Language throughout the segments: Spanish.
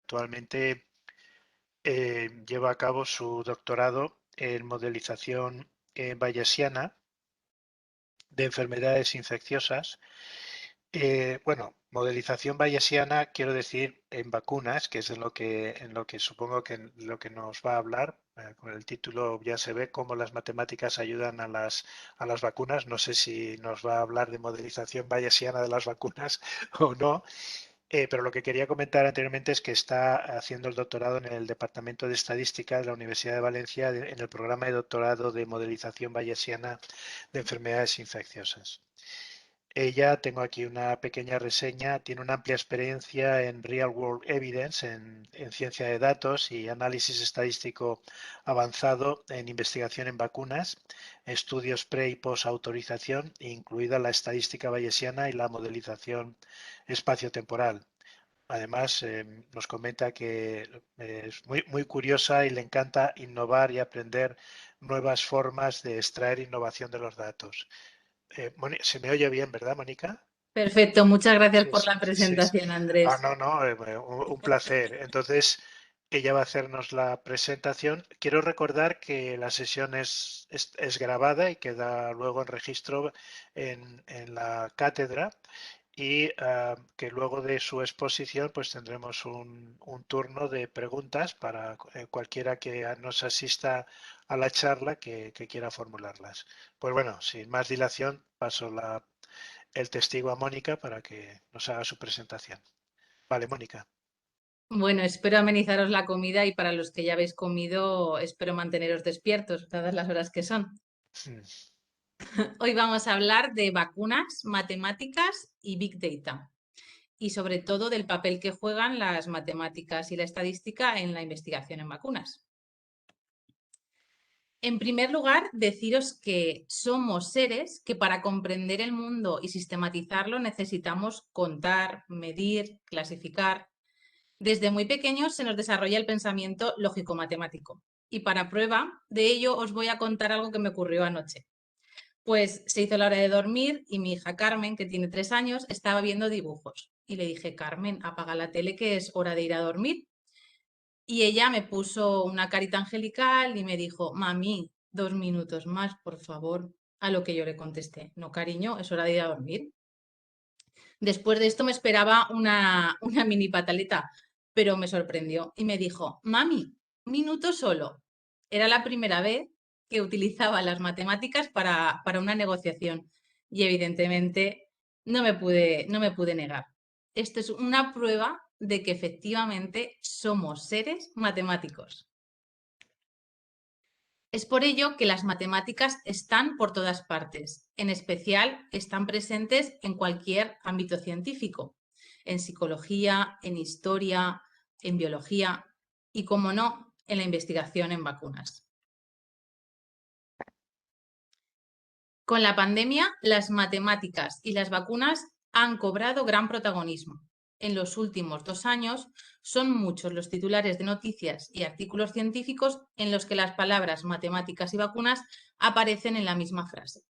actualmente lleva a cabo su doctorado en modelización bayesiana de enfermedades infecciosas. Bueno, modelización bayesiana, quiero decir, en vacunas, que es en lo que supongo que en lo que nos va a hablar. Con el título ya se ve cómo las matemáticas ayudan a las vacunas. No sé si nos va a hablar de modelización bayesiana de las vacunas o no. Pero lo que quería comentar anteriormente es que está haciendo el doctorado en el Departamento de Estadística de la Universidad de Valencia en el programa de doctorado de modelización bayesiana de enfermedades infecciosas. Ella, tengo aquí una pequeña reseña, tiene una amplia experiencia en Real World Evidence, en ciencia de datos y análisis estadístico avanzado en investigación en vacunas, estudios pre y post autorización, incluida la estadística bayesiana y la modelización espaciotemporal. Además, nos comenta que es muy curiosa y le encanta innovar y aprender nuevas formas de extraer innovación de los datos. Se me oye bien, ¿verdad, Mónica? Perfecto, muchas gracias Sí, por sí, la sí, sí. presentación, Ah, Andrés. no, no, un placer. Entonces, ella va a hacernos la presentación. Quiero recordar que la sesión es grabada y queda luego en registro en la cátedra y que luego de su exposición pues tendremos un turno de preguntas para cualquiera que nos asista a la charla que quiera formularlas. Pues bueno, sin más dilación, paso el testigo a Mónica para que nos haga su presentación. Vale, Mónica. Bueno, espero amenizaros la comida y para los que ya habéis comido, espero manteneros despiertos, dadas las horas que son. Mm. Hoy vamos a hablar de vacunas, matemáticas y Big Data, y sobre todo del papel que juegan las matemáticas y la estadística en la investigación en vacunas. En primer lugar, deciros que somos seres que para comprender el mundo y sistematizarlo necesitamos contar, medir, clasificar. Desde muy pequeños se nos desarrolla el pensamiento lógico-matemático. Y para prueba de ello os voy a contar algo que me ocurrió anoche. Pues se hizo la hora de dormir y mi hija Carmen, que tiene 3 años, estaba viendo dibujos. Y le dije, Carmen, apaga la tele que es hora de ir a dormir. Y ella me puso una carita angelical y me dijo, mami, 2 minutos más, por favor. A lo que yo le contesté, no, cariño, es hora de ir a dormir. Después de esto me esperaba una mini pataleta, pero me sorprendió y me dijo, mami, un minuto solo. Era la primera vez que utilizaba las matemáticas para una negociación y evidentemente no me pude negar. Esto es una prueba de que efectivamente somos seres matemáticos. Es por ello que las matemáticas están por todas partes, en especial están presentes en cualquier ámbito científico, en psicología, en historia, en biología y, como no, en la investigación en vacunas. Con la pandemia, las matemáticas y las vacunas han cobrado gran protagonismo. En los últimos 2 años son muchos los titulares de noticias y artículos científicos en los que las palabras matemáticas y vacunas aparecen en la misma frase.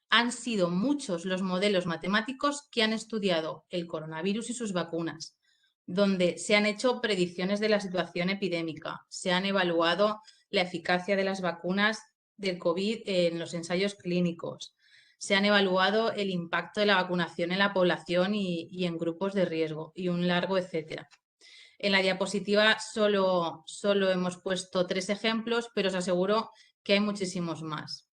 Han sido muchos los modelos matemáticos que han estudiado el coronavirus y sus vacunas, donde se han hecho predicciones de la situación epidémica, se han evaluado la eficacia de las vacunas del COVID en los ensayos clínicos, se han evaluado el impacto de la vacunación en la población y en grupos de riesgo y un largo etcétera. En la diapositiva solo hemos puesto 3 ejemplos, pero os aseguro que hay muchísimos más.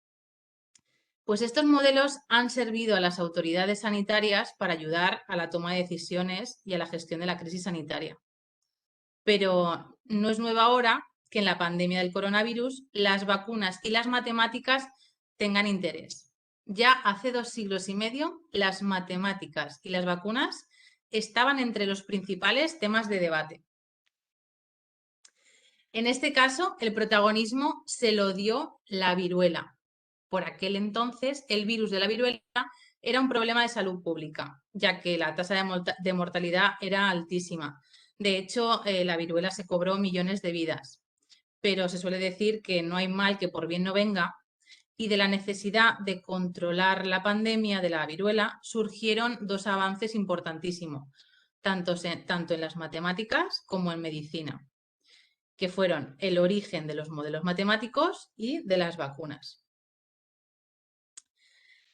Pues estos modelos han servido a las autoridades sanitarias para ayudar a la toma de decisiones y a la gestión de la crisis sanitaria. Pero no es nueva ahora que en la pandemia del coronavirus las vacunas y las matemáticas tengan interés. Ya hace 2 siglos y medio las matemáticas y las vacunas estaban entre los principales temas de debate. En este caso, el protagonismo se lo dio la viruela. Por aquel entonces, el virus de la viruela era un problema de salud pública, ya que la tasa de mortalidad era altísima. De hecho, la viruela se cobró millones de vidas. Pero se suele decir que no hay mal que por bien no venga, y de la necesidad de controlar la pandemia de la viruela surgieron 2 avances importantísimos. tanto en las matemáticas como en medicina, que fueron el origen de los modelos matemáticos y de las vacunas.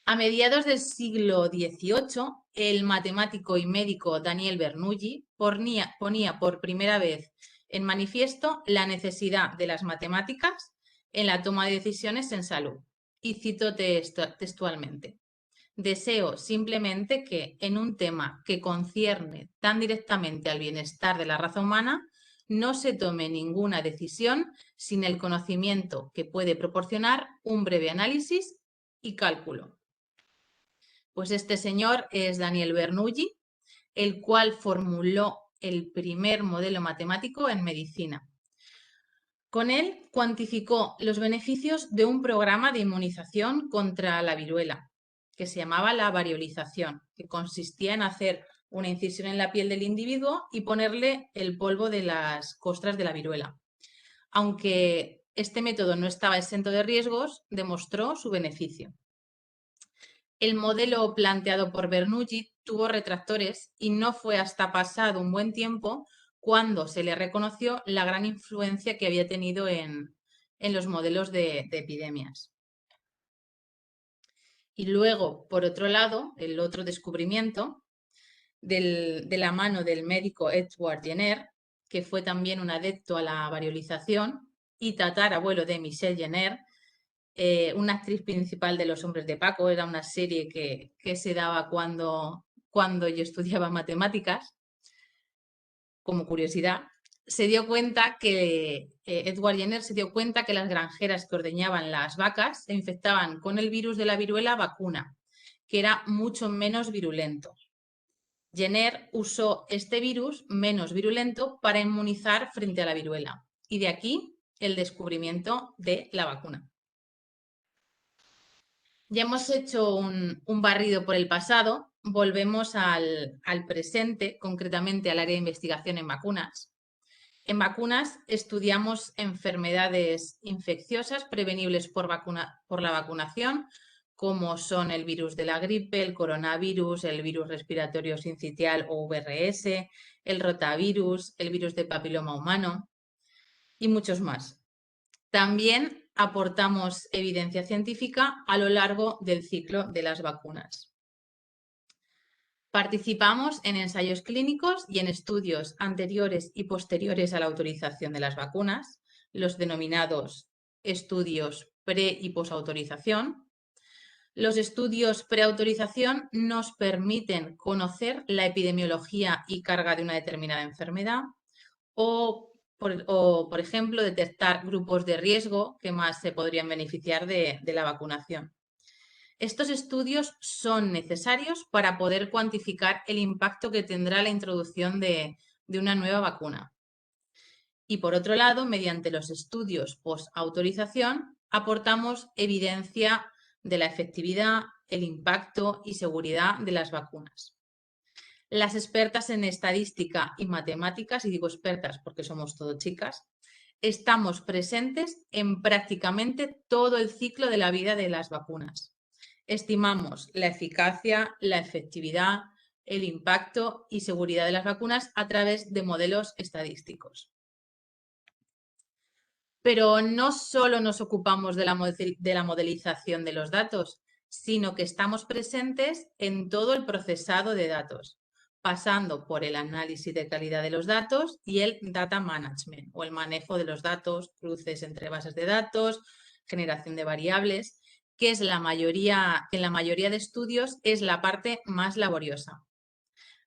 A mediados del siglo XVIII, el matemático y médico Daniel Bernoulli ponía por primera vez en manifiesto la necesidad de las matemáticas en la toma de decisiones en salud. Y cito textualmente: deseo simplemente que en un tema que concierne tan directamente al bienestar de la raza humana, no se tome ninguna decisión sin el conocimiento que puede proporcionar un breve análisis y cálculo. Pues este señor es Daniel Bernoulli, el cual formuló el primer modelo matemático en medicina. Con él cuantificó los beneficios de un programa de inmunización contra la viruela, que se llamaba la variolización, que consistía en hacer una incisión en la piel del individuo y ponerle el polvo de las costras de la viruela. Aunque este método no estaba exento de riesgos, demostró su beneficio. El modelo planteado por Bernoulli tuvo retractores y no fue hasta pasado un buen tiempo cuando se le reconoció la gran influencia que había tenido en los modelos de epidemias. Y luego, por otro lado, el otro descubrimiento de la mano del médico Edward Jenner, que fue también un adepto a la variolización y tatarabuelo de Michel Jenner, una actriz principal de Los Hombres de Paco. Era una serie que se daba cuando yo estudiaba matemáticas. Como curiosidad, se dio cuenta que Edward Jenner se dio cuenta que las granjeras que ordeñaban las vacas se infectaban con el virus de la viruela vacuna, que era mucho menos virulento. Jenner usó este virus menos virulento para inmunizar frente a la viruela, y de aquí el descubrimiento de la vacuna. Ya hemos hecho un barrido por el pasado, volvemos al presente, concretamente al área de investigación en vacunas. En vacunas estudiamos enfermedades infecciosas prevenibles por la vacunación, como son el virus de la gripe, el coronavirus, el virus respiratorio sincitial o VRS, el rotavirus, el virus de papiloma humano y muchos más. También aportamos evidencia científica a lo largo del ciclo de las vacunas. Participamos en ensayos clínicos y en estudios anteriores y posteriores a la autorización de las vacunas, los denominados estudios pre- y posautorización. Los estudios preautorización nos permiten conocer la epidemiología y carga de una determinada enfermedad o, por ejemplo, detectar grupos de riesgo que más se podrían beneficiar de la vacunación. Estos estudios son necesarios para poder cuantificar el impacto que tendrá la introducción de una nueva vacuna. Y por otro lado, mediante los estudios post-autorización, aportamos evidencia de la efectividad, el impacto y seguridad de las vacunas. Las expertas en estadística y matemáticas, y digo expertas porque somos todo chicas, estamos presentes en prácticamente todo el ciclo de la vida de las vacunas. Estimamos la eficacia, la efectividad, el impacto y seguridad de las vacunas a través de modelos estadísticos. Pero no solo nos ocupamos de la modelización de los datos, sino que estamos presentes en todo el procesado de datos, pasando por el análisis de calidad de los datos y el data management, o el manejo de los datos, cruces entre bases de datos, generación de variables, que es en la mayoría de estudios es la parte más laboriosa.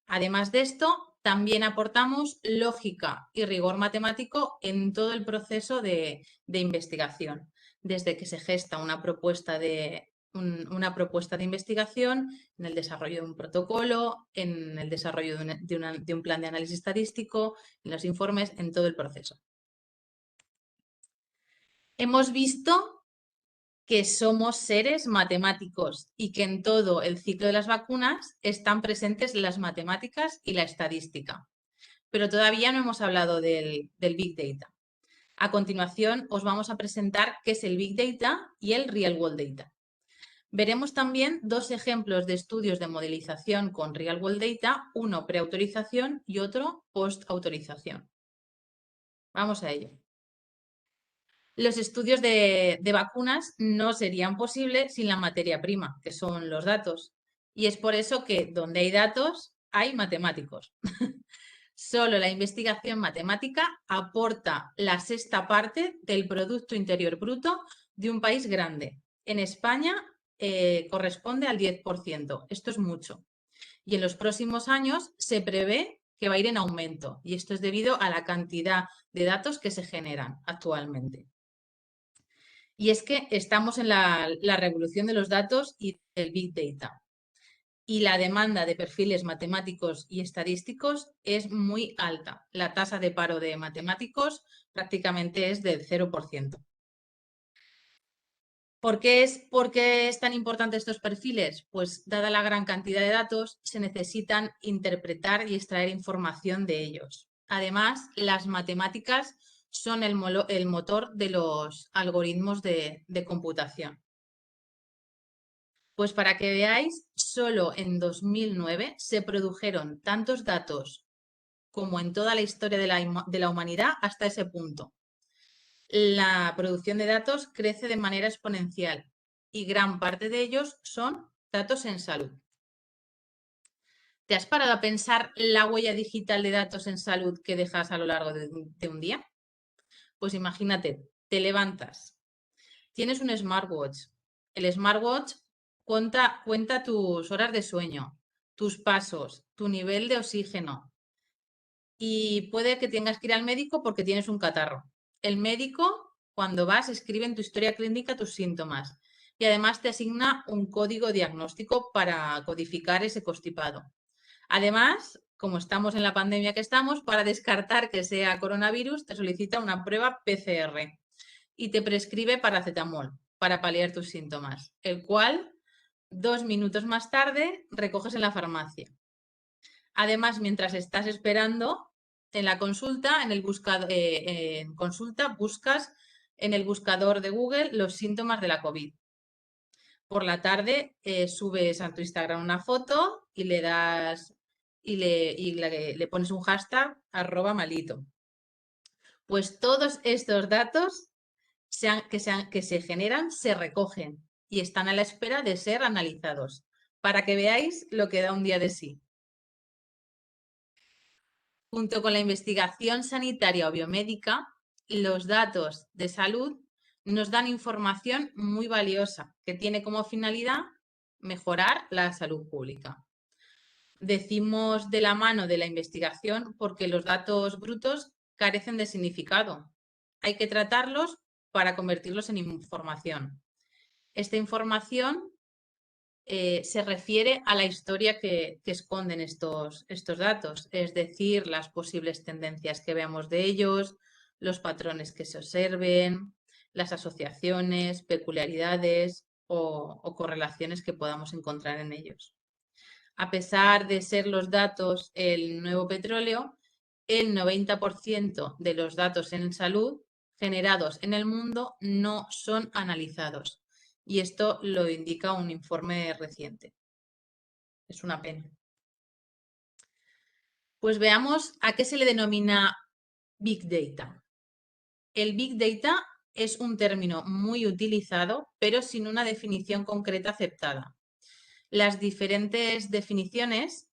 Además de esto, también aportamos lógica y rigor matemático en todo el proceso de investigación, desde que se gesta una propuesta de investigación, en el desarrollo de un protocolo, en el desarrollo de un plan de análisis estadístico, en los informes, en todo el proceso. Hemos visto que somos seres matemáticos y que en todo el ciclo de las vacunas están presentes las matemáticas y la estadística. Pero todavía no hemos hablado del Big Data. A continuación os vamos a presentar qué es el Big Data y el Real World Data. Veremos también dos ejemplos de estudios de modelización con Real World Data, uno preautorización y otro postautorización. Vamos a ello. Los estudios de vacunas no serían posibles sin la materia prima, que son los datos. Y es por eso que donde hay datos, hay matemáticos. Solo la investigación matemática aporta la sexta parte del Producto Interior Bruto de un país grande. En España corresponde al 10%. Esto es mucho. Y en los próximos años se prevé que va a ir en aumento. Y esto es debido a la cantidad de datos que se generan actualmente. Y es que estamos en la revolución de los datos y del Big Data. Y la demanda de perfiles matemáticos y estadísticos es muy alta. La tasa de paro de matemáticos prácticamente es del 0%. ¿Por qué es tan importante estos perfiles? Pues dada la gran cantidad de datos, se necesitan interpretar y extraer información de ellos. Además, las matemáticas son el motor de los algoritmos de computación. Pues para que veáis, solo en 2009 se produjeron tantos datos como en toda la historia de la humanidad hasta ese punto. La producción de datos crece de manera exponencial y gran parte de ellos son datos en salud. ¿Te has parado a pensar la huella digital de datos en salud que dejas a lo largo de un día? Pues imagínate, te levantas, tienes un smartwatch. El smartwatch cuenta tus horas de sueño, tus pasos, tu nivel de oxígeno y puede que tengas que ir al médico porque tienes un catarro. El médico, cuando vas, escribe en tu historia clínica tus síntomas y además te asigna un código diagnóstico para codificar ese constipado. Además, como estamos en la pandemia que estamos, para descartar que sea coronavirus, te solicita una prueba PCR y te prescribe paracetamol para paliar tus síntomas, el cual 2 minutos más tarde recoges en la farmacia. Además, mientras estás esperando en la consulta, en consulta buscas en el buscador de Google los síntomas de la COVID. Por la tarde subes a tu Instagram una foto y le das le pones un hashtag @malito. Pues todos estos datos que se generan se recogen y están a la espera de ser analizados para que veáis lo que da un día de sí. Junto con la investigación sanitaria o biomédica, los datos de salud nos dan información muy valiosa que tiene como finalidad mejorar la salud pública. Decimos de la mano de la investigación porque los datos brutos carecen de significado. Hay que tratarlos para convertirlos en información. Esta información se refiere a la historia que esconden estos datos, es decir, las posibles tendencias que veamos de ellos, los patrones que se observen, las asociaciones, peculiaridades o correlaciones que podamos encontrar en ellos. A pesar de ser los datos el nuevo petróleo, el 90% de los datos en salud generados en el mundo no son analizados. Y esto lo indica un informe reciente. Es una pena. Pues veamos a qué se le denomina Big Data. El Big Data es un término muy utilizado, pero sin una definición concreta aceptada. Las diferentes definiciones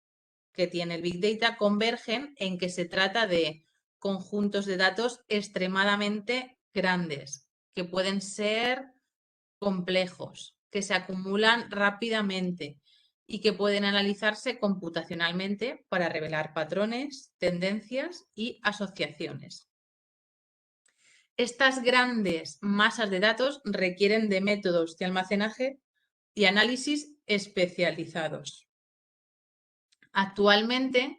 que tiene el Big Data convergen en que se trata de conjuntos de datos extremadamente grandes, que pueden ser complejos, que se acumulan rápidamente y que pueden analizarse computacionalmente para revelar patrones, tendencias y asociaciones. Estas grandes masas de datos requieren de métodos de almacenaje y análisis especializados. Actualmente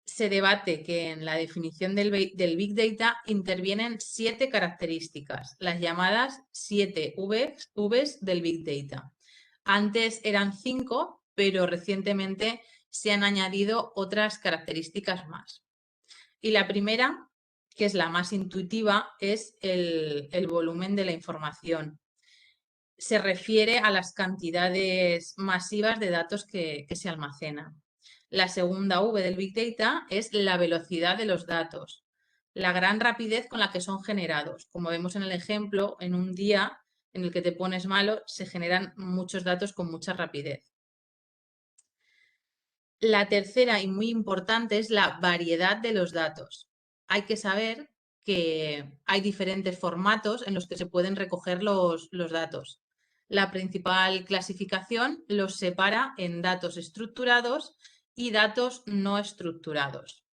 se debate que en la definición del Big Data intervienen 7 características, las llamadas 7 Vs del Big Data. Antes eran 5, pero recientemente se han añadido otras características más. Y la primera, que es la más intuitiva, es el volumen de la información. se refiere a las cantidades masivas de datos que se almacenan. La segunda V del Big Data es la velocidad de los datos, la gran rapidez con la que son generados. Como vemos en el ejemplo, en un día en el que te pones malo, se generan muchos datos con mucha rapidez. La tercera y muy importante es la variedad de los datos. Hay que saber que hay diferentes formatos en los que se pueden recoger los datos. La principal clasificación los separa en datos estructurados y datos no estructurados.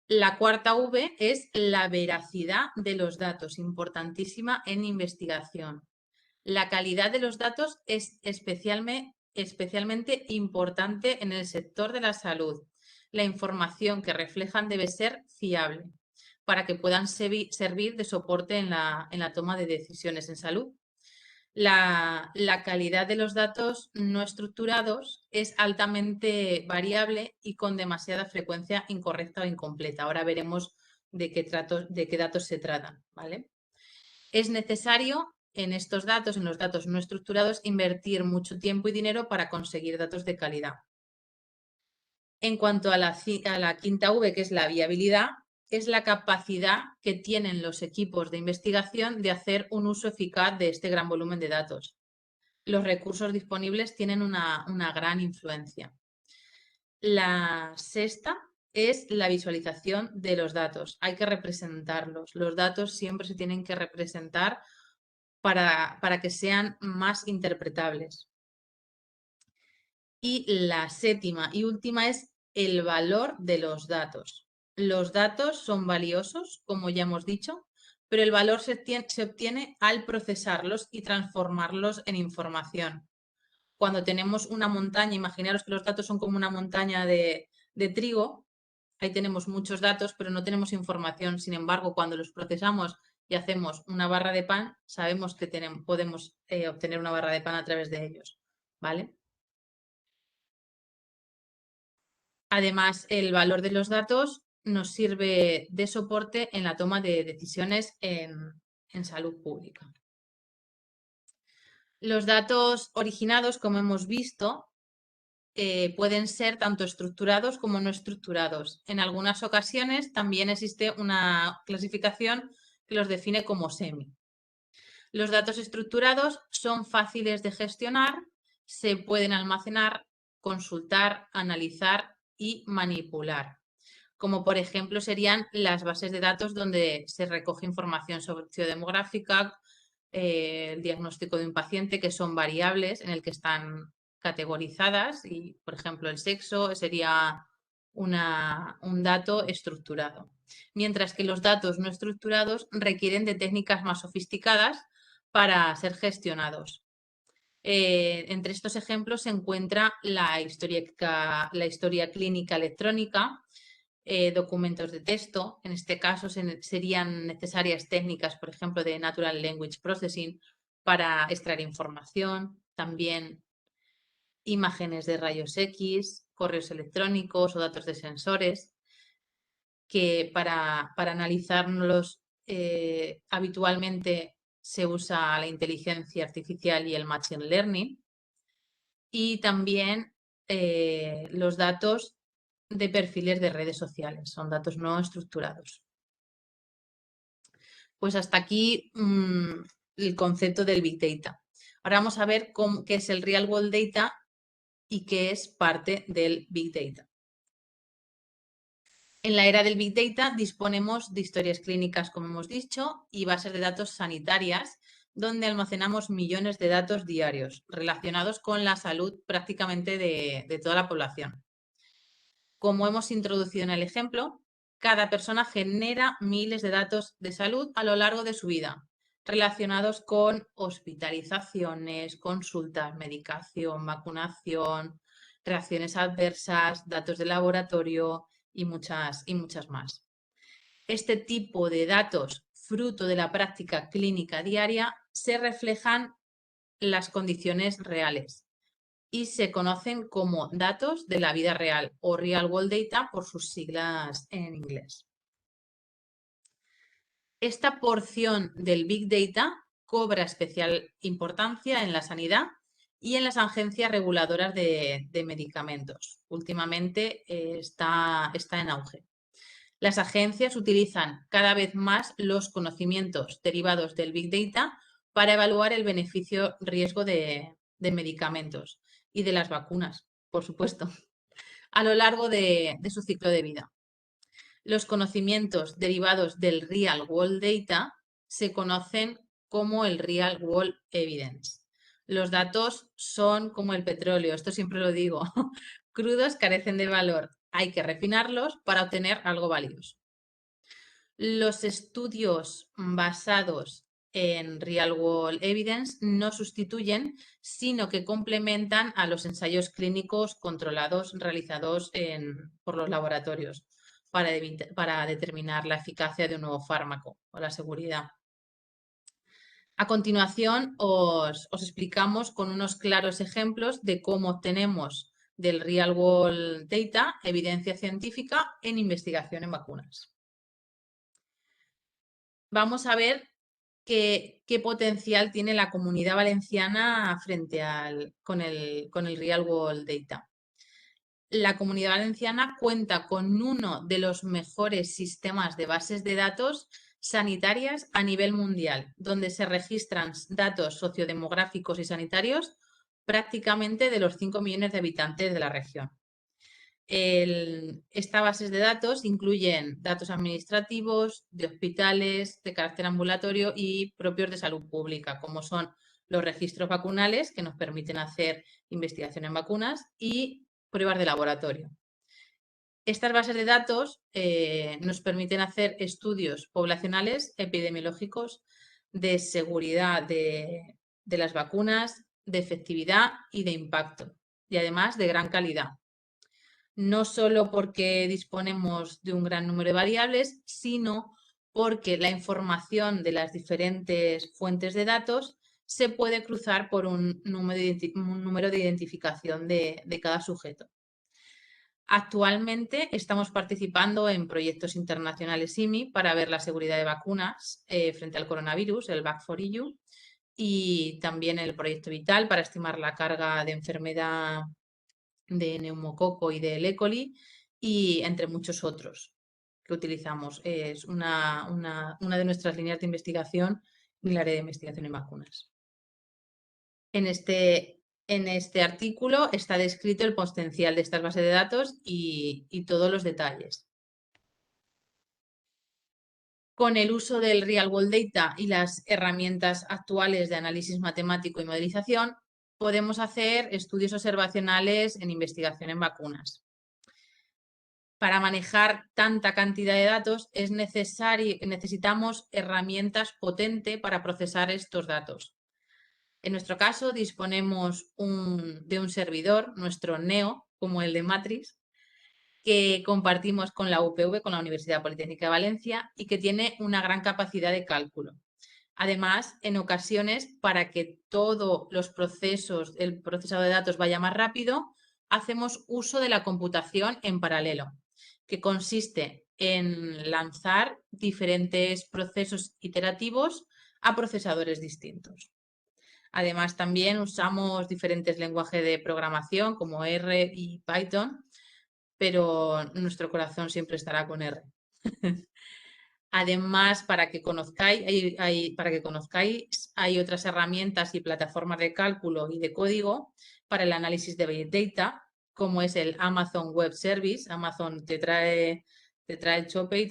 La cuarta V es la veracidad de los datos, importantísima en investigación. La calidad de los datos es especialmente importante en el sector de la salud. La información que reflejan debe ser fiable para que puedan servir de soporte en la toma de decisiones en salud. La calidad de los datos no estructurados es altamente variable y con demasiada frecuencia incorrecta o incompleta. Ahora veremos de qué datos se tratan, ¿vale? Es necesario en estos datos, en los datos no estructurados, invertir mucho tiempo y dinero para conseguir datos de calidad. En cuanto a la quinta V, que es la viabilidad, es la capacidad que tienen los equipos de investigación de hacer un uso eficaz de este gran volumen de datos. Los recursos disponibles tienen una gran influencia. La sexta es la visualización de los datos. Hay que representarlos. Los datos siempre se tienen que representar para que sean más interpretables. Y la séptima y última es el valor de los datos. Los datos son valiosos, como ya hemos dicho, pero el valor se obtiene al procesarlos y transformarlos en información. Cuando tenemos una montaña, imaginaros que los datos son como una montaña de trigo, ahí tenemos muchos datos, pero no tenemos información. Sin embargo, cuando los procesamos y hacemos una barra de pan, sabemos que podemos obtener una barra de pan a través de ellos, ¿vale? Además, el valor de los datos nos sirve de soporte en la toma de decisiones en salud pública. Los datos originados, como hemos visto, pueden ser tanto estructurados como no estructurados. En algunas ocasiones también existe una clasificación que los define como semi. Los datos estructurados son fáciles de gestionar, se pueden almacenar, consultar, analizar y manipular. Como por ejemplo serían las bases de datos donde se recoge información sociodemográfica, el diagnóstico de un paciente, que son variables en el que están categorizadas y, por ejemplo, el sexo sería un dato estructurado. Mientras que los datos no estructurados requieren de técnicas más sofisticadas para ser gestionados. Entre estos ejemplos se encuentra la historia clínica electrónica, documentos de texto. En este caso serían necesarias técnicas, por ejemplo, de Natural Language Processing para extraer información, también imágenes de rayos X, correos electrónicos o datos de sensores, que para analizarlos habitualmente se usa la inteligencia artificial y el machine learning. Y también los datos de perfiles de redes sociales, son datos no estructurados. Pues hasta aquí el concepto del Big Data. Ahora vamos a ver qué es el Real World Data y qué es parte del Big Data. En la era del Big Data disponemos de historias clínicas, como hemos dicho, y bases de datos sanitarias, donde almacenamos millones de datos diarios relacionados con la salud prácticamente de toda la población. Como hemos introducido en el ejemplo, cada persona genera miles de datos de salud a lo largo de su vida, relacionados con hospitalizaciones, consultas, medicación, vacunación, reacciones adversas, datos de laboratorio y muchas más. Este tipo de datos, fruto de la práctica clínica diaria, se reflejan en las condiciones reales y se conocen como datos de la vida real o Real World Data por sus siglas en inglés. Esta porción del Big Data cobra especial importancia en la sanidad y en las agencias reguladoras de medicamentos. Últimamente está en auge. Las agencias utilizan cada vez más los conocimientos derivados del Big Data para evaluar el beneficio-riesgo de medicamentos y de las vacunas, por supuesto, a lo largo de su ciclo de vida. Los conocimientos derivados del Real World Data se conocen como el Real World Evidence. Los datos son como el petróleo, esto siempre lo digo, crudos, carecen de valor, hay que refinarlos para obtener algo valioso. Los estudios basados en Real World Evidence no sustituyen, sino que complementan a los ensayos clínicos controlados realizados por los laboratorios para determinar la eficacia de un nuevo fármaco o la seguridad. A continuación, os explicamos con unos claros ejemplos de cómo obtenemos del Real World Data evidencia científica en investigación en vacunas. Vamos a ver qué potencial tiene la Comunidad Valenciana frente con el Real World Data. La Comunidad Valenciana cuenta con uno de los mejores sistemas de bases de datos sanitarias a nivel mundial, donde se registran datos sociodemográficos y sanitarios prácticamente de los 5 millones de habitantes de la región. Estas bases de datos incluyen datos administrativos, de hospitales, de carácter ambulatorio y propios de salud pública, como son los registros vacunales, que nos permiten hacer investigación en vacunas, y pruebas de laboratorio. Estas bases de datos nos permiten hacer estudios poblacionales, epidemiológicos, de seguridad de las vacunas, de efectividad y de impacto, y además de gran calidad. No solo porque disponemos de un gran número de variables, sino porque la información de las diferentes fuentes de datos se puede cruzar por un número de identificación de cada sujeto. Actualmente estamos participando en proyectos internacionales IMI para ver la seguridad de vacunas frente al coronavirus, el Vac4EU, y también el proyecto Vital para estimar la carga de enfermedad de neumococo y del E. coli, y entre muchos otros que utilizamos. Es una de nuestras líneas de investigación en el área de investigación en vacunas. En este artículo está descrito el potencial de estas bases de datos y todos los detalles. Con el uso del Real World Data y las herramientas actuales de análisis matemático y modelización, podemos hacer estudios observacionales en investigación en vacunas. Para manejar tanta cantidad de datos necesitamos herramientas potentes para procesar estos datos. En nuestro caso disponemos de un servidor, nuestro NEO, como el de Matrix, que compartimos con la UPV, con la Universidad Politécnica de Valencia, y que tiene una gran capacidad de cálculo. Además, en ocasiones, para que todos los procesos, el procesado de datos vaya más rápido, hacemos uso de la computación en paralelo, que consiste en lanzar diferentes procesos iterativos a procesadores distintos. Además, también usamos diferentes lenguajes de programación como R y Python, pero nuestro corazón siempre estará con R. Además, para que conozcáis, hay otras herramientas y plataformas de cálculo y de código para el análisis de Big Data, como es el Amazon Web Service. Amazon te trae el chope y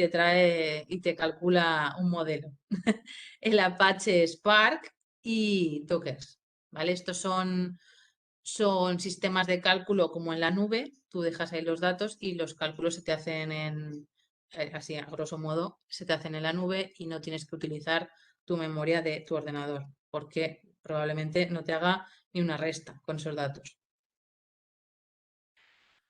te calcula un modelo. El Apache Spark y Dockers, ¿vale? Estos son sistemas de cálculo como en la nube. Tú dejas ahí los datos y los cálculos se te hacen así a grosso modo, se te hacen en la nube y no tienes que utilizar tu memoria de tu ordenador, porque probablemente no te haga ni una resta con esos datos.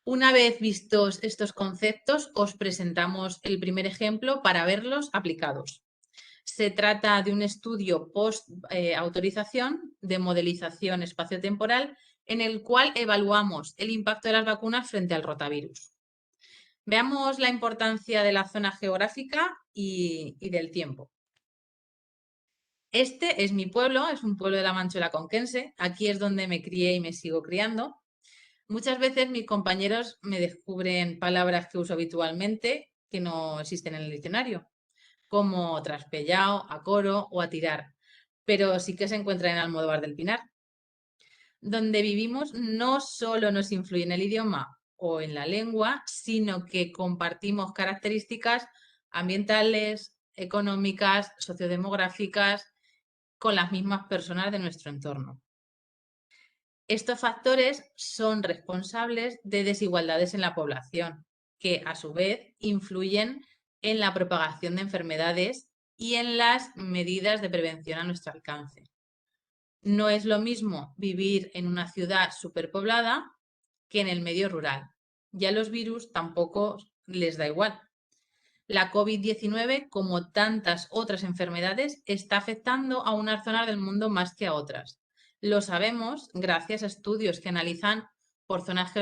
Una vez vistos estos conceptos, os presentamos el primer ejemplo para verlos aplicados. Se trata de un estudio post-autorización de modelización espaciotemporal en el cual evaluamos el impacto de las vacunas frente al rotavirus. Veamos la importancia de la zona geográfica y del tiempo. Este es mi pueblo, es un pueblo de la Manchuela conquense. Aquí es donde me crié y me sigo criando. Muchas veces mis compañeros me descubren palabras que uso habitualmente que no existen en el diccionario, como traspellao, acoro o a tirar, pero sí que se encuentran en Almodóvar del Pinar. Donde vivimos no solo nos influye en el idioma o en la lengua, sino que compartimos características ambientales, económicas, sociodemográficas con las mismas personas de nuestro entorno. Estos factores son responsables de desigualdades en la población, que a su vez influyen en la propagación de enfermedades y en las medidas de prevención a nuestro alcance. No es lo mismo vivir en una ciudad superpoblada que en el medio rural. Ya los virus tampoco les da igual. La COVID-19, como tantas otras enfermedades, está afectando a unas zonas del mundo más que a otras. Lo sabemos gracias a estudios que analizan por zonas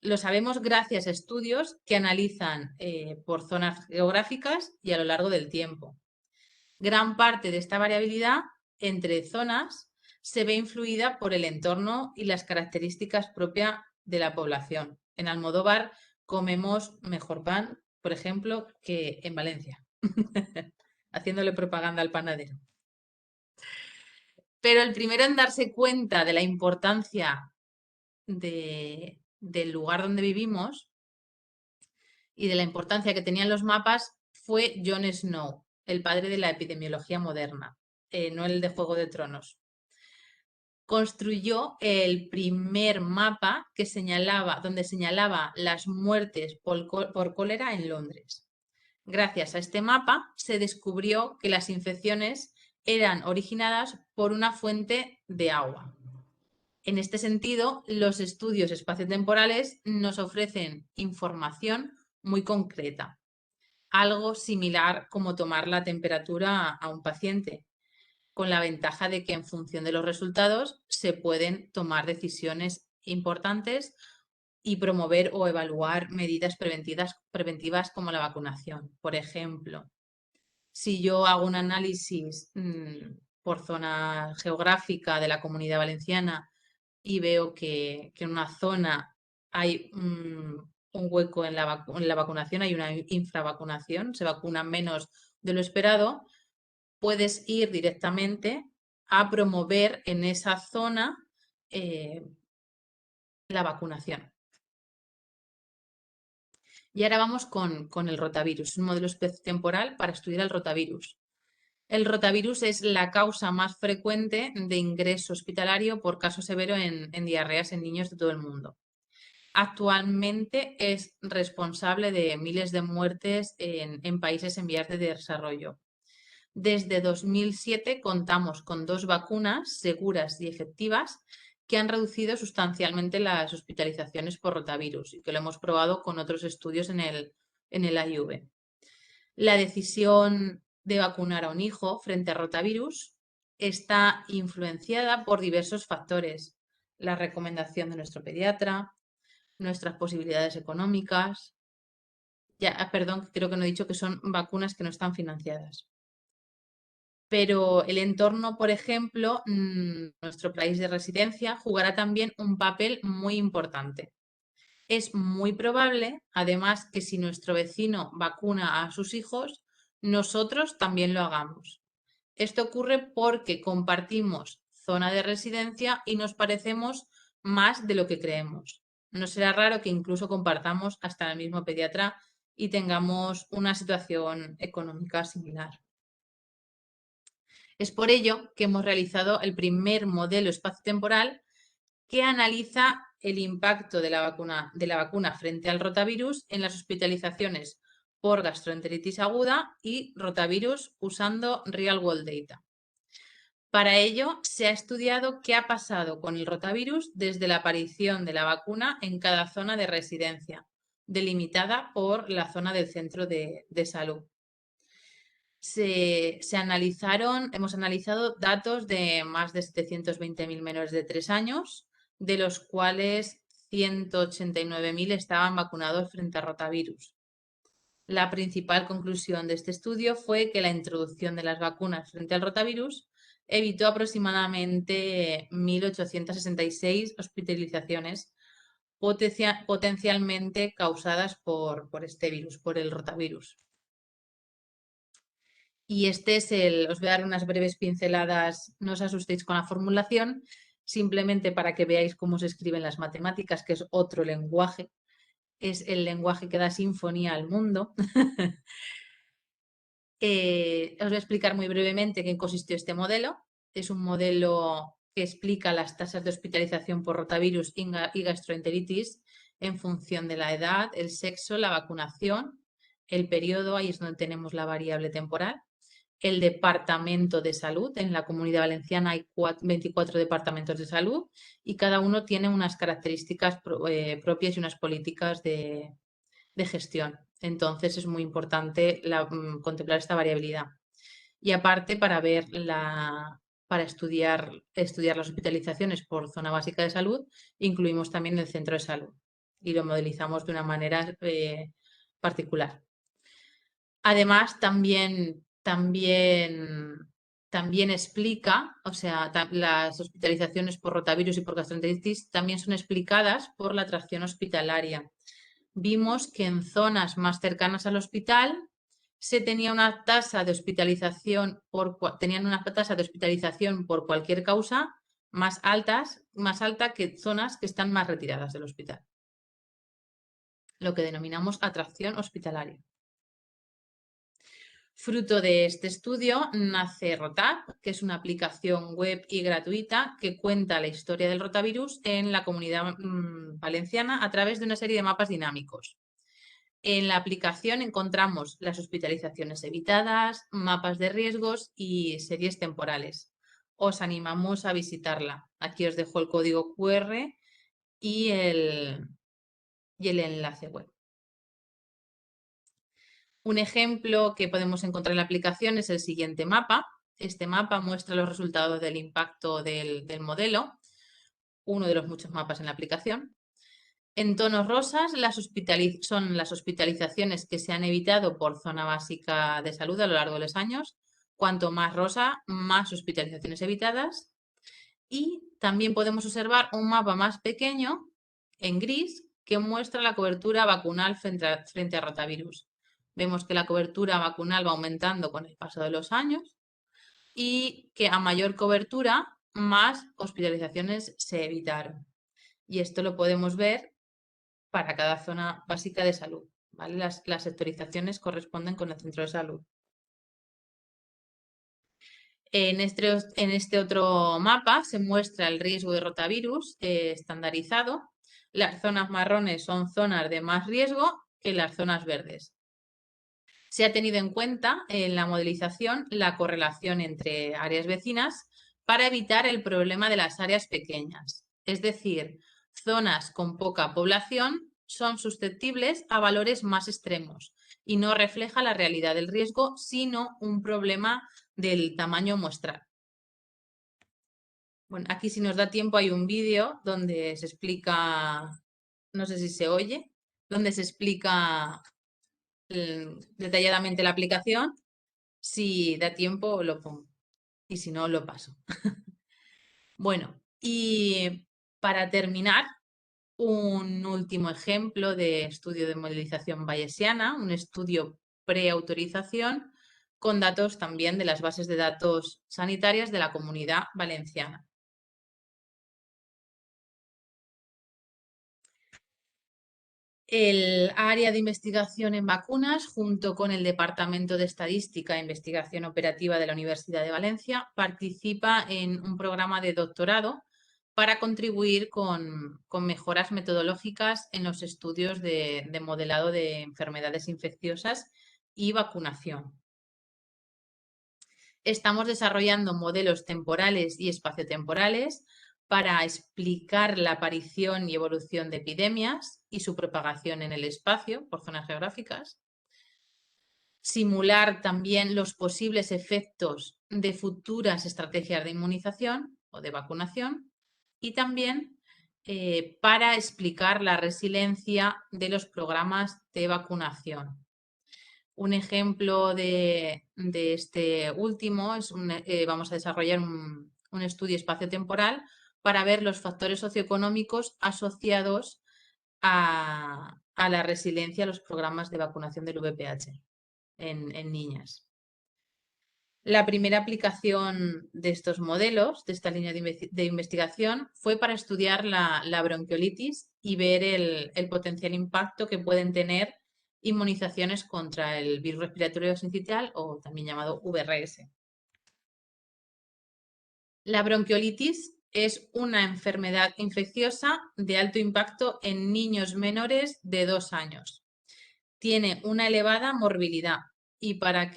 Lo sabemos gracias a estudios que analizan por zonas geográficas y a lo largo del tiempo. Gran parte de esta variabilidad entre zonas se ve influida por el entorno y las características propias de la población. En Almodóvar comemos mejor pan, por ejemplo, que en Valencia, haciéndole propaganda al panadero. Pero el primero en darse cuenta de la importancia del lugar donde vivimos y de la importancia que tenían los mapas fue Jon Snow, el padre de la epidemiología moderna, no el de Juego de Tronos. Construyó el primer mapa donde señalaba las muertes por cólera en Londres. Gracias a este mapa se descubrió que las infecciones eran originadas por una fuente de agua. En este sentido, los estudios espaciotemporales nos ofrecen información muy concreta, algo similar como tomar la temperatura a un paciente, con la ventaja de que en función de los resultados se pueden tomar decisiones importantes y promover o evaluar medidas preventivas como la vacunación. Por ejemplo, si yo hago un análisis por zona geográfica de la Comunidad Valenciana y veo que en una zona hay un hueco en la vacunación, hay una infravacunación, se vacunan menos de lo esperado, puedes ir directamente a promover en esa zona la vacunación. Y ahora vamos con el rotavirus, un modelo espaciotemporal para estudiar el rotavirus. El rotavirus es la causa más frecuente de ingreso hospitalario por caso severo en diarreas en niños de todo el mundo. Actualmente es responsable de miles de muertes en países en vías de desarrollo. Desde 2007 contamos con 2 vacunas seguras y efectivas que han reducido sustancialmente las hospitalizaciones por rotavirus y que lo hemos probado con otros estudios en el AIV. La decisión de vacunar a un hijo frente a rotavirus está influenciada por diversos factores. La recomendación de nuestro pediatra, nuestras posibilidades económicas. Perdón, creo que no he dicho que son vacunas que no están financiadas. Pero el entorno, por ejemplo, nuestro país de residencia, jugará también un papel muy importante. Es muy probable, además, que si nuestro vecino vacuna a sus hijos, nosotros también lo hagamos. Esto ocurre porque compartimos zona de residencia y nos parecemos más de lo que creemos. No será raro que incluso compartamos hasta el mismo pediatra y tengamos una situación económica similar. Es por ello que hemos realizado el primer modelo espaciotemporal que analiza el impacto de la vacuna frente al rotavirus en las hospitalizaciones por gastroenteritis aguda y rotavirus usando Real World Data. Para ello, se ha estudiado qué ha pasado con el rotavirus desde la aparición de la vacuna en cada zona de residencia, delimitada por la zona del centro de salud. Hemos analizado datos de más de 720.000 menores de 3 años, de los cuales 189.000 estaban vacunados frente a rotavirus. La principal conclusión de este estudio fue que la introducción de las vacunas frente al rotavirus evitó aproximadamente 1.866 hospitalizaciones potencialmente causadas por este virus, por el rotavirus. Y este es os voy a dar unas breves pinceladas, no os asustéis con la formulación, simplemente para que veáis cómo se escriben las matemáticas, que es otro lenguaje, es el lenguaje que da sinfonía al mundo. Os voy a explicar muy brevemente en qué consistió este modelo. Es un modelo que explica las tasas de hospitalización por rotavirus y gastroenteritis en función de la edad, el sexo, la vacunación, el periodo, ahí es donde tenemos la variable temporal, el departamento de salud. En la Comunidad Valenciana hay 24 departamentos de salud y cada uno tiene unas características propias y unas políticas de gestión. Entonces es muy importante contemplar esta variabilidad. Y aparte, para estudiar las hospitalizaciones por zona básica de salud, incluimos también el centro de salud y lo modelizamos de una manera particular. Además, también explica, o sea, las hospitalizaciones por rotavirus y por gastroenteritis también son explicadas por la atracción hospitalaria. Vimos que en zonas más cercanas al hospital se tenía una tasa de hospitalización tenían una tasa de hospitalización por cualquier causa más alta que zonas que están más retiradas del hospital. Lo que denominamos atracción hospitalaria. Fruto de este estudio nace Rotap, que es una aplicación web y gratuita que cuenta la historia del rotavirus en la Comunidad Valenciana a través de una serie de mapas dinámicos. En la aplicación encontramos las hospitalizaciones evitadas, mapas de riesgos y series temporales. Os animamos a visitarla. Aquí os dejo el código QR y el enlace web. Un ejemplo que podemos encontrar en la aplicación es el siguiente mapa. Este mapa muestra los resultados del impacto del modelo, uno de los muchos mapas en la aplicación. En tonos rosas son las hospitalizaciones que se han evitado por zona básica de salud a lo largo de los años. Cuanto más rosa, más hospitalizaciones evitadas. Y también podemos observar un mapa más pequeño, en gris, que muestra la cobertura vacunal frente a rotavirus. Vemos que la cobertura vacunal va aumentando con el paso de los años y que a mayor cobertura, más hospitalizaciones se evitaron. Y esto lo podemos ver para cada zona básica de salud. ¿Vale? Las sectorizaciones corresponden con el centro de salud. En este otro mapa se muestra el riesgo de rotavirus estandarizado. Las zonas marrones son zonas de más riesgo que las zonas verdes. Se ha tenido en cuenta en la modelización la correlación entre áreas vecinas para evitar el problema de las áreas pequeñas. Es decir, zonas con poca población son susceptibles a valores más extremos y no refleja la realidad del riesgo, sino un problema del tamaño muestral. Bueno, aquí si nos da tiempo hay un vídeo donde se explica, no sé si se oye, donde se explica detalladamente la aplicación. Si da tiempo lo pongo y si no lo paso. Bueno, y para terminar, un último ejemplo de estudio de modelización bayesiana, un estudio preautorización con datos también de las bases de datos sanitarias de la Comunidad Valenciana. El área de investigación en vacunas, junto con el Departamento de Estadística e Investigación Operativa de la Universidad de Valencia, participa en un programa de doctorado para contribuir con mejoras metodológicas en los estudios de modelado de enfermedades infecciosas y vacunación. Estamos desarrollando modelos temporales y espaciotemporales para explicar la aparición y evolución de epidemias y su propagación en el espacio por zonas geográficas. Simular también los posibles efectos de futuras estrategias de inmunización o de vacunación y también para explicar la resiliencia de los programas de vacunación. Un ejemplo de este último es vamos a desarrollar un estudio espaciotemporal para ver los factores socioeconómicos asociados a la resiliencia a los programas de vacunación del VPH en niñas. La primera aplicación de estos modelos, de esta línea de investigación, fue para estudiar la bronquiolitis y ver el potencial impacto que pueden tener inmunizaciones contra el virus respiratorio sincitial o también llamado VRS. La bronquiolitis es una enfermedad infecciosa de alto impacto en niños menores de 2 años. Tiene una elevada morbilidad y para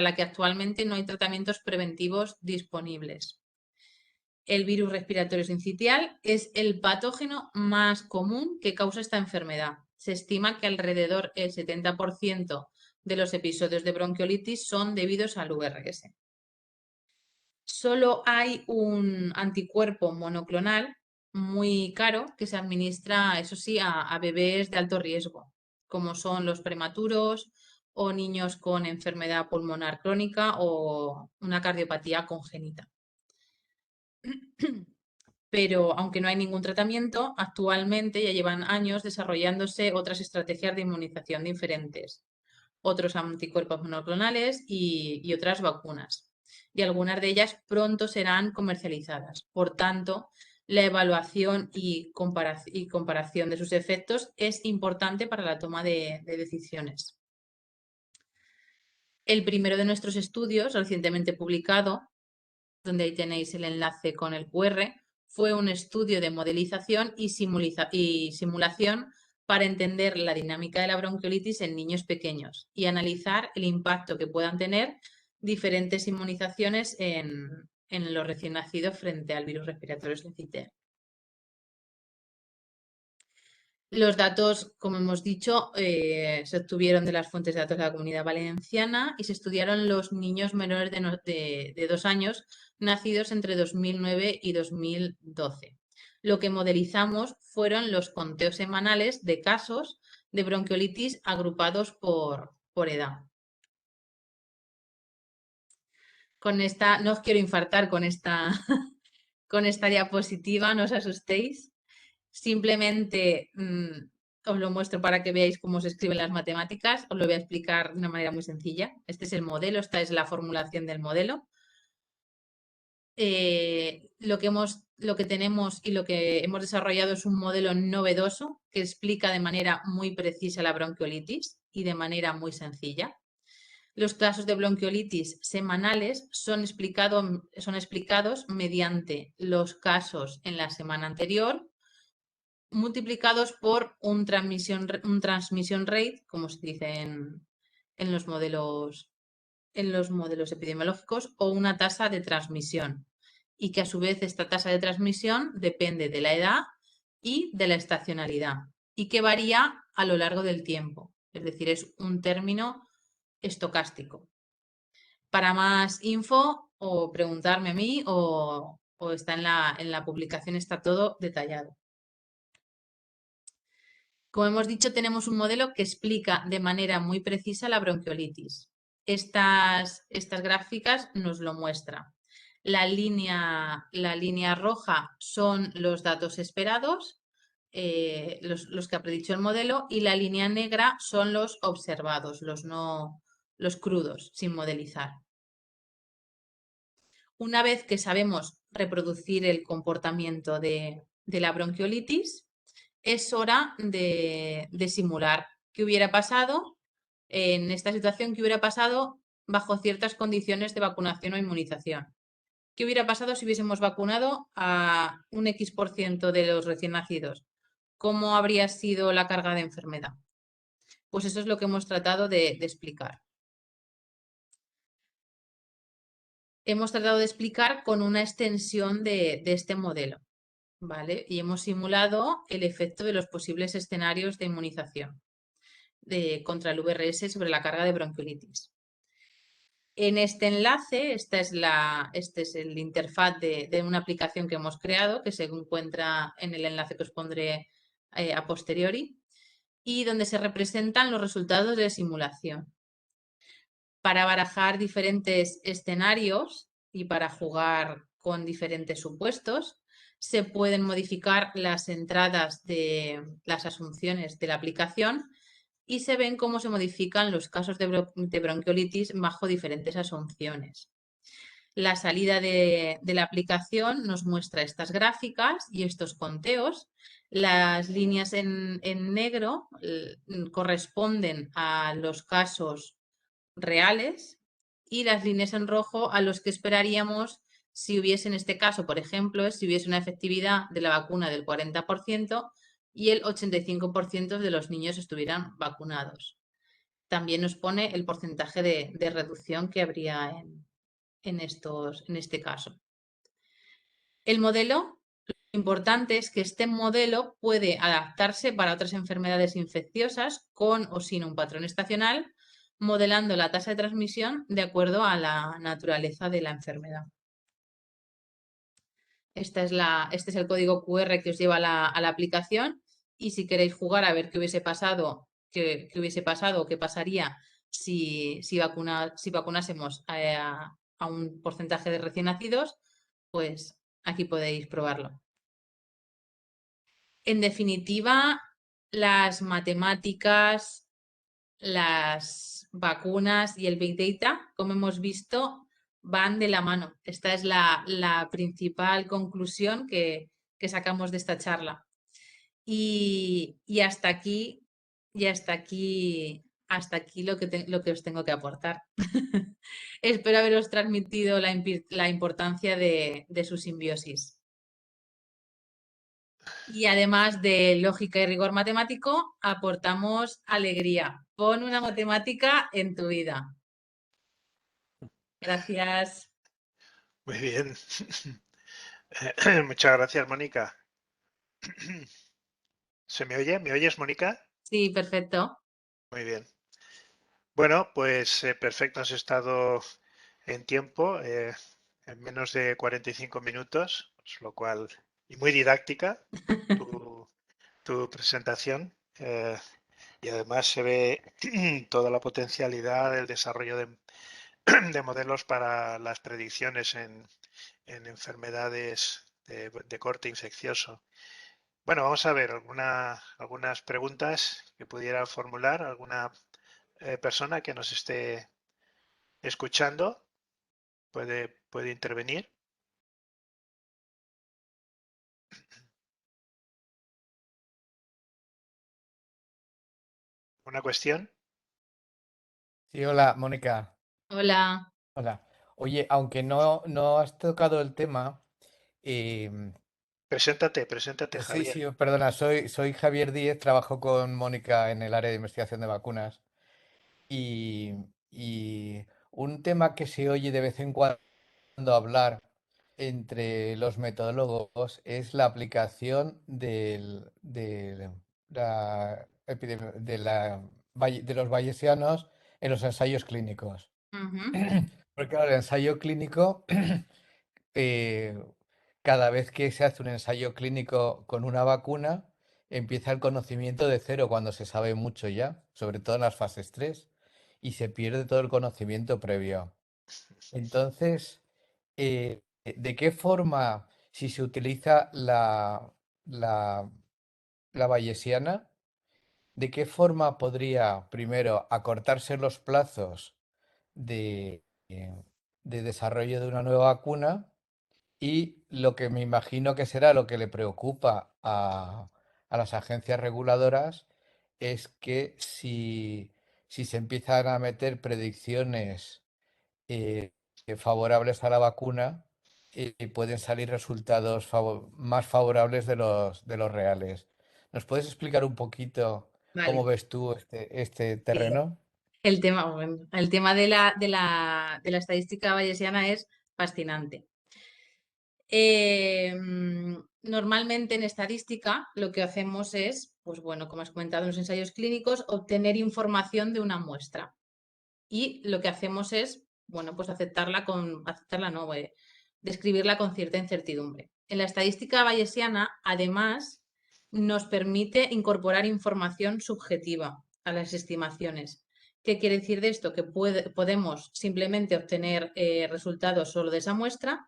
la que actualmente no hay tratamientos preventivos disponibles. El virus respiratorio sincitial es el patógeno más común que causa esta enfermedad. Se estima que alrededor del 70% de los episodios de bronquiolitis son debidos al VRS. Solo hay un anticuerpo monoclonal muy caro que se administra, eso sí, a bebés de alto riesgo, como son los prematuros o niños con enfermedad pulmonar crónica o una cardiopatía congénita. Pero aunque no hay ningún tratamiento, actualmente ya llevan años desarrollándose otras estrategias de inmunización diferentes, otros anticuerpos monoclonales y otras vacunas. Y algunas de ellas pronto serán comercializadas. Por tanto, la evaluación y comparación de sus efectos es importante para la toma de decisiones. El primero de nuestros estudios, recientemente publicado, donde ahí tenéis el enlace con el QR, fue un estudio de modelización y simulación para entender la dinámica de la bronquiolitis en niños pequeños y analizar el impacto que puedan tener diferentes inmunizaciones en los recién nacidos frente al virus respiratorio sincitial. Los datos, como hemos dicho, se obtuvieron de las fuentes de datos de la Comunidad Valenciana y se estudiaron los niños menores de 2 años nacidos entre 2009 y 2012. Lo que modelizamos fueron los conteos semanales de casos de bronquiolitis agrupados por edad. Con esta, no os quiero infartar con esta, con esta diapositiva, no os asustéis. Simplemente os lo muestro para que veáis cómo se escriben las matemáticas. Os lo voy a explicar de una manera muy sencilla. Este es el modelo, esta es la formulación del modelo. Lo que tenemos y lo que hemos desarrollado es un modelo novedoso que explica de manera muy precisa la bronquiolitis y de manera muy sencilla. Los casos de bronquiolitis semanales son explicados mediante los casos en la semana anterior, multiplicados por un transmission rate, como se dice en los modelos epidemiológicos, o una tasa de transmisión. Y que a su vez esta tasa de transmisión depende de la edad y de la estacionalidad y que varía a lo largo del tiempo. Es decir, es un término estocástico. Para más info o preguntarme a mí o está en la publicación, está todo detallado. Como hemos dicho, tenemos un modelo que explica de manera muy precisa la bronquiolitis. Estas gráficas nos lo muestran. La línea roja son los datos esperados, los que ha predicho el modelo, y la línea negra son los observados, los crudos, sin modelizar. Una vez que sabemos reproducir el comportamiento de la bronquiolitis, es hora de simular qué hubiera pasado en esta situación, qué hubiera pasado bajo ciertas condiciones de vacunación o inmunización. ¿Qué hubiera pasado si hubiésemos vacunado a un X% de los recién nacidos? ¿Cómo habría sido la carga de enfermedad? Pues eso es lo que hemos tratado de explicar. Hemos tratado de explicar con una extensión de este modelo, ¿vale? Y hemos simulado el efecto de los posibles escenarios de inmunización contra el VRS sobre la carga de bronquiolitis. En este enlace, este es el interfaz de una aplicación que hemos creado, que se encuentra en el enlace que os pondré a posteriori. y donde se representan los resultados de simulación para barajar diferentes escenarios y para jugar con diferentes supuestos. Se pueden modificar las entradas de las asunciones de la aplicación y se ven cómo se modifican los casos de bronquiolitis bajo diferentes asunciones. La salida de la aplicación nos muestra estas gráficas y estos conteos. Las líneas en negro corresponden a los casos reales y las líneas en rojo a los que esperaríamos si hubiese, en este caso, por ejemplo, si hubiese una efectividad de la vacuna del 40% y el 85% de los niños estuvieran vacunados. También nos pone el porcentaje de reducción que habría en este caso. El modelo, lo importante es que este modelo puede adaptarse para otras enfermedades infecciosas con o sin un patrón estacional, modelando la tasa de transmisión de acuerdo a la naturaleza de la enfermedad. Este es el código QR que os lleva a la aplicación y si queréis jugar a ver qué hubiese pasado, o qué pasaría si vacunásemos a un porcentaje de recién nacidos, pues aquí podéis probarlo. En definitiva, las matemáticas, las vacunas y el Big Data, como hemos visto, van de la mano. Esta es la principal conclusión que sacamos de esta charla. Y hasta aquí lo que os tengo que aportar. Espero haberos transmitido la importancia de su simbiosis. Y además de lógica y rigor matemático, aportamos alegría. Pon una matemática en tu vida. Gracias. Muy bien. Muchas gracias, Mónica. ¿Se me oye? ¿Me oyes, Mónica? Sí, perfecto. Muy bien. Bueno, pues perfecto, has estado en tiempo, en menos de 45 minutos, pues, lo cual, y muy didáctica tu, tu presentación. Y además se ve toda la potencialidad del desarrollo de modelos para las predicciones en enfermedades de corte infeccioso. Bueno, vamos a ver algunas preguntas que pudiera formular alguna persona que nos esté escuchando. Puede intervenir. ¿Una cuestión? Sí, hola, Mónica. Hola. Hola. Oye, aunque no has tocado el tema, em, Preséntate, sí, Javier. sí, perdona, soy Javier Díez, trabajo con Mónica en el área de investigación de vacunas y, y un tema que se oye de vez en cuando hablar entre los metodólogos es la aplicación de la de los bayesianos en los ensayos clínicos. Ujú. Porque claro, el ensayo clínico, eh, cada vez que se hace un ensayo clínico con una vacuna, empieza el conocimiento de cero cuando se sabe mucho ya, sobre todo en las fases 3 y se pierde todo el conocimiento previo. Entonces, ¿de qué forma, si se utiliza la, la bayesiana, de qué forma podría, primero, acortarse los plazos de, eh, de desarrollo de una nueva vacuna? Y lo que me imagino que será lo que le preocupa a las agencias reguladoras es que si se empiezan a meter predicciones eh, favorables a la vacuna, pueden salir resultados más favorables de los reales. ¿Nos puedes explicar un poquito cómo Vale. ves tú este Sí. terreno? El tema de la estadística bayesiana es fascinante. Normalmente en estadística lo que hacemos es, pues bueno, como has comentado en los ensayos clínicos, obtener información de una muestra. Y lo que hacemos es, bueno, pues describirla con cierta incertidumbre. En la estadística bayesiana, además, nos permite incorporar información subjetiva a las estimaciones. ¿Qué quiere decir de esto? Que podemos simplemente obtener resultados solo de esa muestra,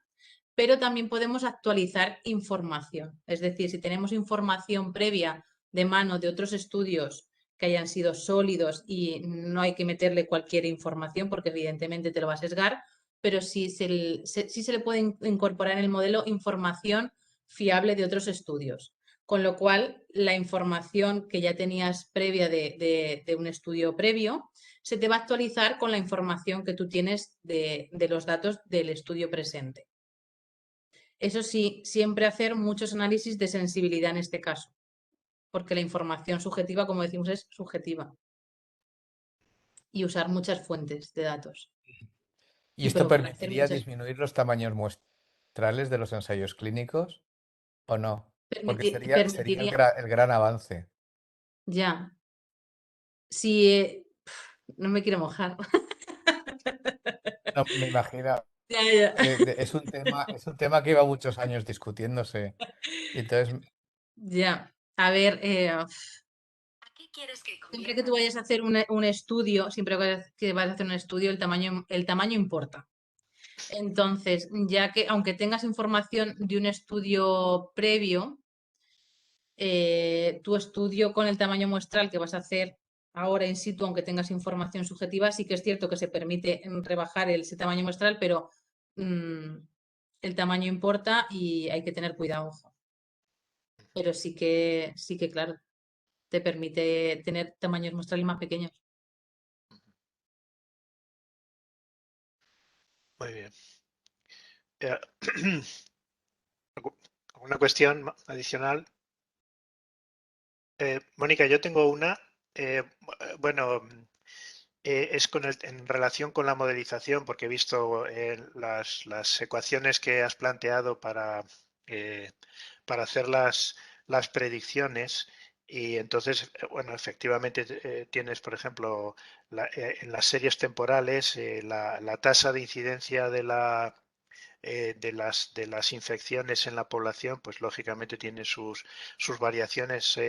pero también podemos actualizar información. Es decir, si tenemos información previa de mano de otros estudios que hayan sido sólidos y no hay que meterle cualquier información porque evidentemente te lo va a sesgar, pero sí se le puede incorporar en el modelo información fiable de otros estudios. Con lo cual, la información que ya tenías previa de un estudio previo se te va a actualizar con la información que tú tienes de los datos del estudio presente. Eso sí, siempre hacer muchos análisis de sensibilidad en este caso, porque la información subjetiva, como decimos, es subjetiva. Y usar muchas fuentes de datos. ¿Y Y esto probar hacer permitiría muchas. disminuir los tamaños muestrales de los ensayos clínicos o no? Porque sería Permitiría, el gran avance. ya. Si no me quiero mojar. No, me imagino. Ya, ya. Es un tema que lleva muchos años discutiéndose. Y entonces, Ya. A ver, siempre que tú vayas a hacer un estudio, siempre que vas a hacer un estudio, el tamaño importa. Entonces, ya que aunque tengas información de un estudio previo, tu estudio con el tamaño muestral que vas a hacer ahora in situ, aunque tengas información subjetiva, sí que es cierto que se permite rebajar ese tamaño muestral, pero el tamaño importa y hay que tener cuidado. Pero sí que, claro, te permite tener tamaños muestrales más pequeños. Muy bien. Eh, ¿Alguna cuestión adicional? Mónica, yo tengo una. Bueno, es en relación con la modelización, porque he visto las ecuaciones que has planteado para hacer las predicciones. Y entonces, bueno, efectivamente tienes, por ejemplo, en las series temporales, la tasa de incidencia de las infecciones en la población, pues lógicamente tiene sus variaciones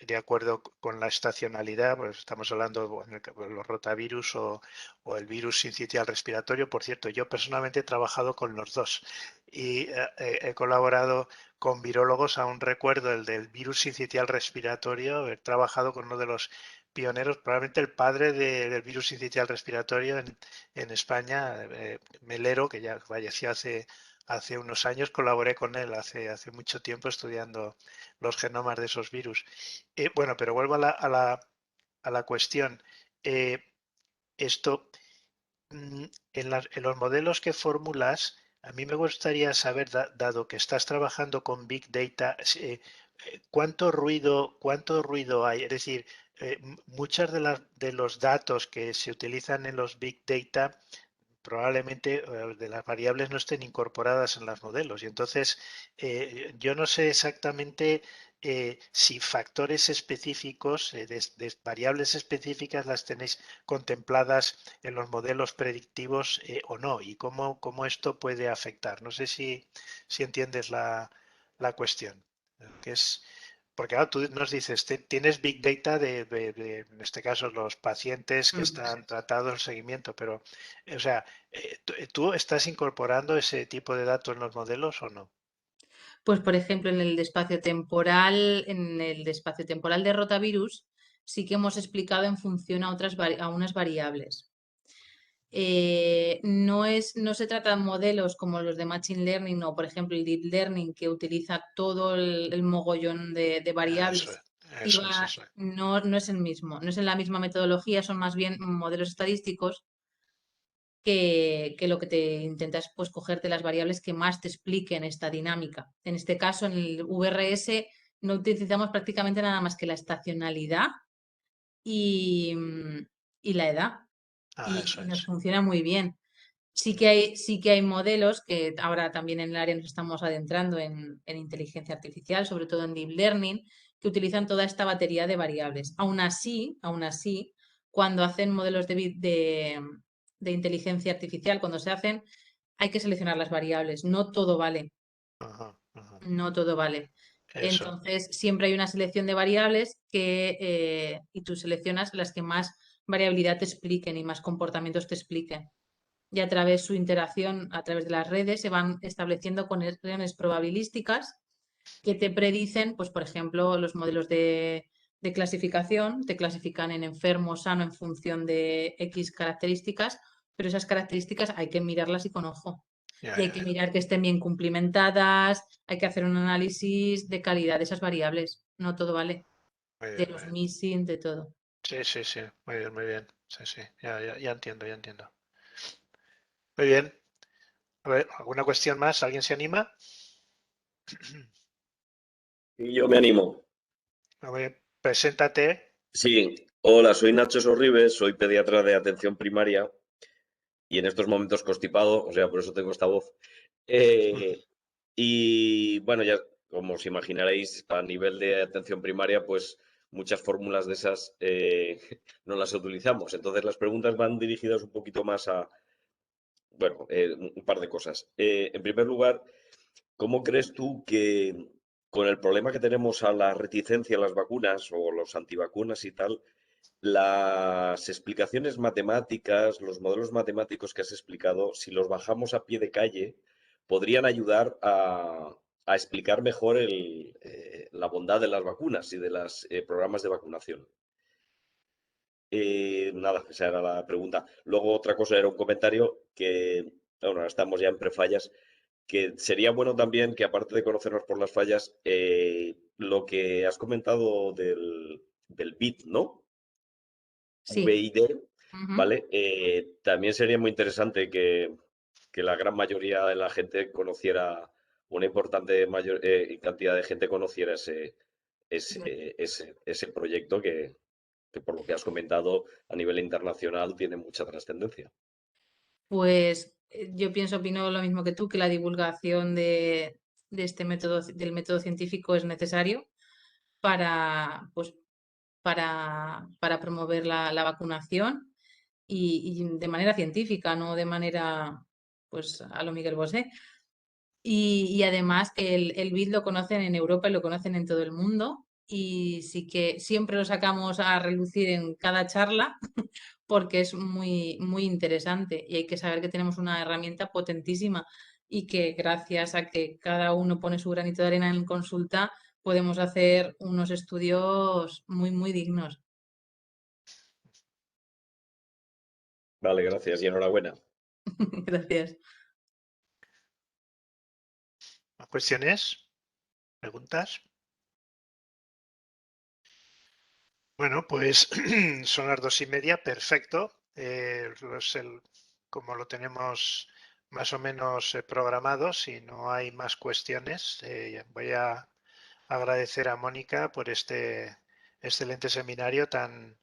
de acuerdo con la estacionalidad. Pues estamos hablando de los rotavirus o el virus sincitial respiratorio. Por cierto, yo personalmente he trabajado con los dos y he colaborado con virólogos. Aún recuerdo el del virus sincitial respiratorio, he trabajado con uno de los pioneros, probablemente el padre del virus sincitial respiratorio en España, Melero, que ya falleció hace unos años. Colaboré con él hace mucho tiempo estudiando los genomas de esos virus. Bueno, pero vuelvo a la cuestión. Eh, esto, en los modelos que formulas, a mí me gustaría saber, dado que estás trabajando con Big Data, cuánto ruido hay. Es decir, muchas de los datos que se utilizan en los Big Data probablemente de las variables no estén incorporadas en los modelos. Y entonces, yo no sé exactamente si factores específicos, de variables específicas, las tenéis contempladas en los modelos predictivos o no, y cómo esto puede afectar. No sé si entiendes la cuestión, que es, porque ahora tú nos dices, tienes Big Data en este caso, los pacientes que están tratados, el seguimiento, pero, o sea, ¿tú estás incorporando ese tipo de datos en los modelos o no? Pues, por ejemplo, en el espacio temporal de rotavirus, sí que hemos explicado en función a unas variables. No se trata de modelos como los de Machine Learning o, por ejemplo, el Deep Learning, que utiliza todo el mogollón de Eso variables es, eso es, eso es. no es el mismo, no es en la misma metodología, son más bien modelos estadísticos que lo que te intentas pues cogerte las variables que más te expliquen esta dinámica. En este caso, en el VRS no utilizamos prácticamente nada más que la estacionalidad y, y la edad Eso y nos es. funciona muy bien. Sí que hay modelos que ahora también en el área nos estamos adentrando en inteligencia artificial, sobre todo en deep learning, que utilizan toda esta batería de variables. Aún así, cuando hacen modelos de inteligencia artificial, cuando se hacen, hay que seleccionar las variables. No todo vale. Ajá, ajá. No todo vale. Eso. Entonces, siempre hay una selección de variables y tú seleccionas las que más variabilidad te expliquen y más comportamientos te expliquen. Y a través de su interacción, a través de las redes, se van estableciendo conexiones probabilísticas que te predicen, pues por ejemplo, los modelos de clasificación te clasifican en enfermo o sano en función de X características, pero esas características hay que mirarlas y con ojo. Ya, Y hay que mirar que estén bien cumplimentadas, hay que hacer un análisis de calidad de esas variables. No todo vale. Muy De bien, muy los bien. missing, de todo. Sí, sí, sí. Muy bien, muy bien. Sí, sí. Ya entiendo, ya entiendo. Muy bien. A ver, ¿alguna cuestión más? ¿Alguien se anima? Y yo me animo. A ver, preséntate. Sí, hola, soy Nacho Sorribes, soy pediatra de atención primaria y en estos momentos constipado, o sea, por eso tengo esta voz. Y bueno, ya como os imaginaréis, a nivel de atención primaria, pues muchas fórmulas de esas no las utilizamos. Entonces las preguntas van dirigidas un poquito más a, bueno, un par de cosas. En primer lugar, ¿cómo crees tú que con el problema que tenemos a la reticencia a las vacunas o los antivacunas y tal, las explicaciones matemáticas, los modelos matemáticos que has explicado, si los bajamos a pie de calle, podrían ayudar a explicar mejor la bondad de las vacunas y de los programas de vacunación? Nada, esa era la pregunta. Luego otra cosa era un comentario que, bueno, ahora estamos ya en prefallas, que sería bueno también que aparte de conocernos por las fallas, lo que has comentado del BID, ¿no? Sí. VID, Ujú. ¿vale? También sería muy interesante que la gran mayoría de la gente conociera, una importante cantidad de gente conociera ese proyecto que por lo que has comentado a nivel internacional tiene mucha trascendencia. Pues yo opino lo mismo que tú, que la divulgación de este método, del método científico es necesario para, pues, para promover la vacunación y de manera científica, no de manera pues a lo Miguel Bosé. Y además que el BID lo conocen en Europa y lo conocen en todo el mundo y sí que siempre lo sacamos a relucir en cada charla porque es muy, muy interesante y hay que saber que tenemos una herramienta potentísima y que gracias a que cada uno pone su granito de arena en consulta podemos hacer unos estudios muy, muy dignos. Vale, gracias y enhorabuena. Gracias. ¿Más cuestiones? ¿Preguntas? Bueno, pues son las 2:30, perfecto. Como lo tenemos más o menos programado, si no hay más cuestiones, voy a agradecer a Mónica por este excelente seminario tan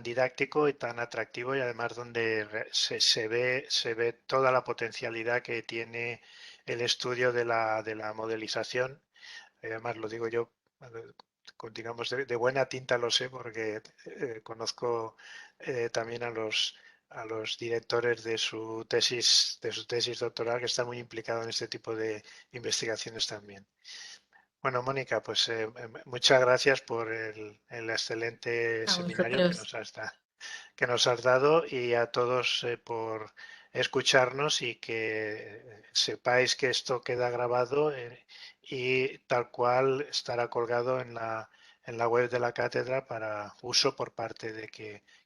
didáctico y tan atractivo y además donde se ve toda la potencialidad que tiene el estudio de la modelización. Además, lo digo yo, digamos, de buena tinta lo sé porque conozco también a los directores de su tesis doctoral que están muy implicados en este tipo de investigaciones también. Bueno, Mónica, pues muchas gracias por el excelente A seminario vosotros. que nos has dado y a todos por escucharnos y que sepáis que esto queda grabado y tal cual estará colgado en la web de la cátedra para uso por parte de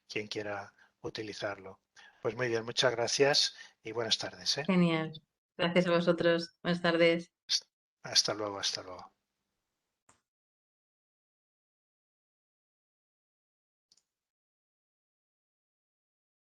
quien quiera utilizarlo. Pues muy bien, muchas gracias y buenas tardes, ¿eh? Genial. Gracias a vosotros. Buenas tardes. Hasta luego, hasta luego.